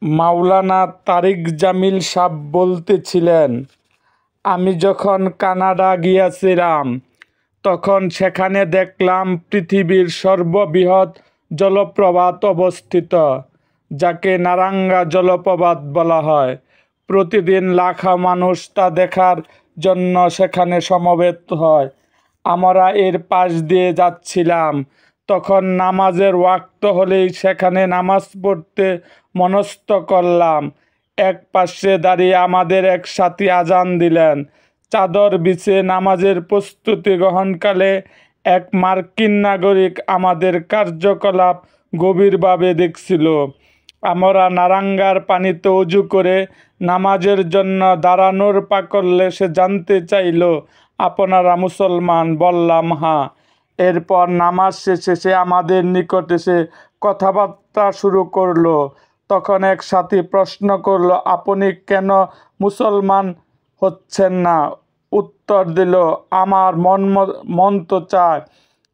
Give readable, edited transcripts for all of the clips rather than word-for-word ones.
মাওলানা তারিক Jamil sub বলতেছিলেন, আমি যখন কানাডা গিয়েছিলাম তখন সেখানে দেখলাম পৃথিবীর সর্ববৃহৎ জলপ্রপাত অবস্থিত, যাকে নারাঙ্গা জলপ্রপাত বলা হয়। প্রতিদিন লাখো মানুষ তা দেখার জন্য সেখানে সমবেত হয়। আমরা এর পাশ দিয়ে যাচ্ছিলাম, তখন নামাজের ওয়াক্ত হলেই সেখানে নামাজ পড়তে মনস্থ করলাম। এক পাশে দাঁড়িয়ে আমাদের এক সাথী আজান দিলেন। চাদর বিছিয়ে নামাজের প্রস্তুতি গ্রহণকালে এক মার্কিন নাগরিক আমাদের কার্যকলাপ গভীরভাবে দেখছিল। আমরা নারাঙ্গার পানিতে অজু করে নামাজের জন্য দাঁড়ানোর পাকলে সে জানতে চাইল, আপনারা মুসলমান? বললাম, হ্যাঁ। এরপর নামাজ শেষে সে আমাদের নিকট এসে কথাবার্তা শুরু করলো। তখন এক সাথী প্রশ্ন করলো, আপনি কেন মুসলমান হচ্ছেন না? উত্তর দিল, আমার মন তো চায়,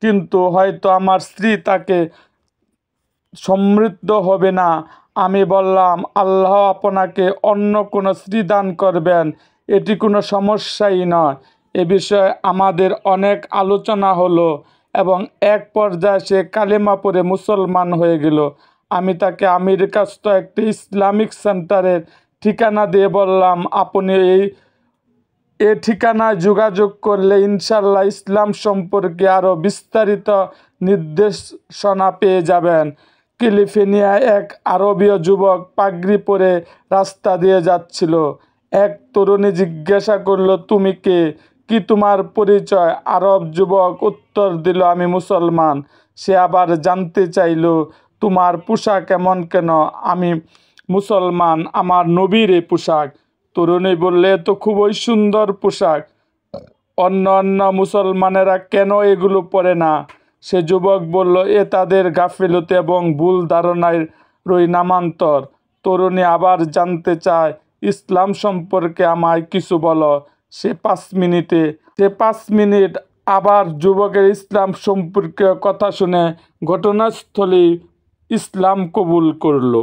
কিন্তু হয়তো আমার স্ত্রী তাকে সমৃদ্ধ হবে না। আমি বললাম, আল্লাহ আপনাকে অন্য কোনো স্ত্রী দান করবেন, এটি কোনো সমস্যাই নয়। এ বিষয়ে আমাদের অনেক আলোচনা হলো এবং এক পর্যায়ে সে কালেমা পড়ে মুসলমান হয়ে গেল। আমি তাকে আমেরিকাস্থ একটি ইসলামিক সেন্টারের ঠিকানা দিয়ে বললাম, আপনি এ ঠিকানায় যোগাযোগ করলে ইনশাল্লাহ ইসলাম সম্পর্কে আরও বিস্তারিত নির্দেশনা পেয়ে যাবেন। ক্যালিফোর্নিয়ায় এক আরবীয় যুবক পাগড়ি পরে রাস্তা দিয়ে যাচ্ছিল। এক তরুণী জিজ্ঞাসা করল, তুমি কে? কি তোমার পরিচয়? আরব যুবক উত্তর দিল, আমি মুসলমান। সে আবার জানতে চাইল, তোমার পোশাক এমন কেন? আমি মুসলমান, আমার নবীর এই পোশাক। তরুণী বললে, তো খুবই সুন্দর পোশাক, অন্য মুসলমানেরা কেন এগুলো পরে না? সে যুবক বলল, এ তাদের গাফিলতি এবং ভুল ধারণারই নামান্তর। তরুণী আবার জানতে চায়, ইসলাম সম্পর্কে আমায় কিছু বলো। সে 5 মিনিট আবার যুবকের ইসলাম সম্পর্কে কথা শুনে ঘটনাস্থলেই ইসলাম কবুল করলো।